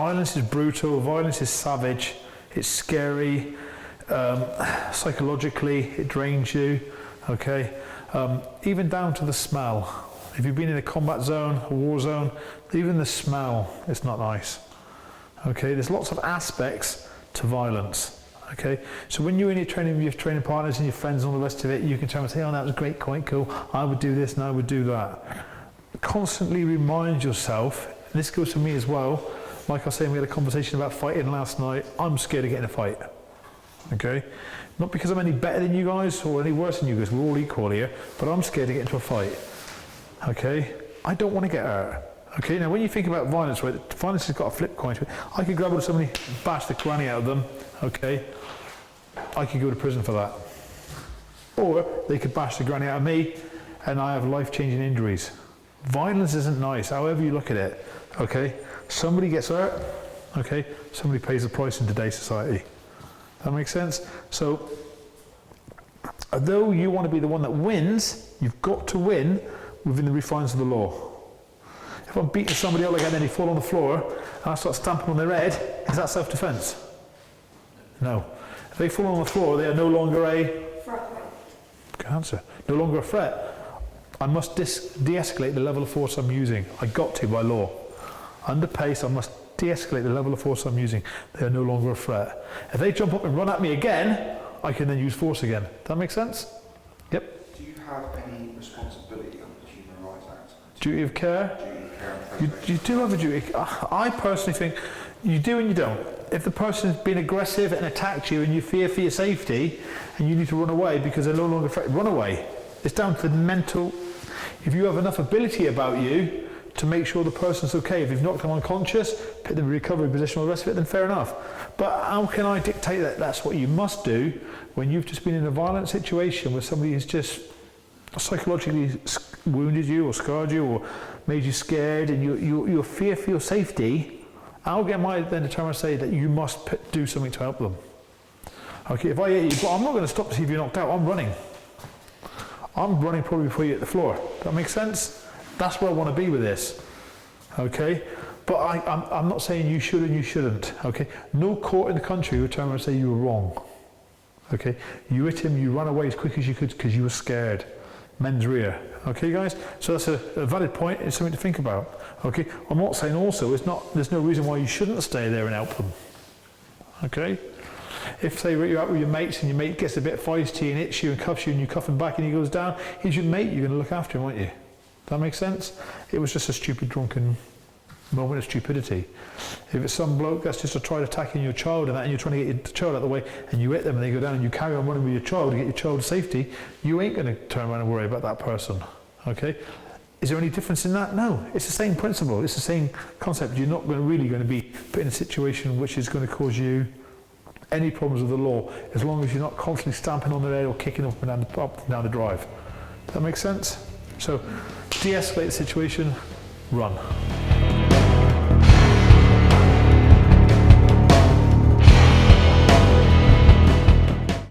Violence is brutal, violence is savage, it's scary, psychologically it drains you, okay? Even down to the smell. If you've been in a combat zone, a war zone, even the smell is not nice. Okay, there's lots of aspects to violence. Okay, so when you're in your training with your training partners and your friends and all the rest of it, you can try and say, oh, that was great, quite cool, I would do this and I would do that. Constantly remind yourself, and this goes for me as well, like I was saying, we had a conversation about fighting last night, I'm scared of getting a fight. Okay, not because I'm any better than you guys or any worse than you guys, we're all equal here, but I'm scared to get into a fight. Okay, I don't want to get hurt. Okay, now when you think about violence, right, violence has got a flip coin to it. I could grab hold of somebody, bash the granny out of them, okay, I could go to prison for that. Or they could bash the granny out of me and I have life-changing injuries. Violence isn't nice, however you look at it, okay? Somebody gets hurt, okay, somebody pays the price in today's society. That makes sense? So, although you want to be the one that wins, you've got to win within the confines of the law. If I'm beating somebody up like that and then they fall on the floor and I start stamping on their head, is that self-defense? No. If they fall on the floor, they are no longer a threat. Good answer. No longer a threat. I must de-escalate the level of force I'm using. I got to by law. Under pace, I must de-escalate the level of force I'm using. They are no longer a threat. If they jump up and run at me again, I can then use force again. Does that make sense? Yep. Do you have any responsibility under the Human Rights Act? Duty of care? Duty of care and You do have a duty. I personally think you do and you don't. If the person's been aggressive and attacked you and you fear for your safety and you need to run away because they're no longer threatened, run away. It's down to the mental. If you have enough ability about you to make sure the person's okay, if you've knocked them unconscious, put them in recovery position, all the rest of it, then fair enough. But how can I dictate that that's what you must do when you've just been in a violent situation where somebody has just psychologically wounded you or scarred you or made you scared and you fear for your safety? How am I then determined to say that you must do something to help them? Okay, if I hit you, but I'm not going to stop to see if you're knocked out, I'm running. I'm running probably before you hit the floor. Does that make sense? That's where I want to be with this. Okay? But I'm not saying you should and you shouldn't. Okay? No court in the country would turn around and say you were wrong. Okay? You hit him, you ran away as quick as you could because you were scared. Mens rea. Okay, guys? So that's a valid point. It's something to think about. Okay? I'm not saying also there's no reason why you shouldn't stay there and help them. Okay? If, say, you're out with your mates and your mate gets a bit feisty and hits you and cuffs you and you cuff him back and he goes down, he's your mate, you're going to look after him, aren't you? That makes sense? It was just a stupid, drunken moment of stupidity. If it's some bloke that's just tried attacking your child and that, and you're trying to get your child out of the way and you hit them and they go down and you carry on running with your child to get your child to safety, you ain't going to turn around and worry about that person. Okay? Is there any difference in that? No. It's the same principle. It's the same concept. You're not really going to be put in a situation which is going to cause you any problems with the law, as long as you're not constantly stamping on their head or kicking up and down the drive. Does that make sense? So, de-escalate the situation, run.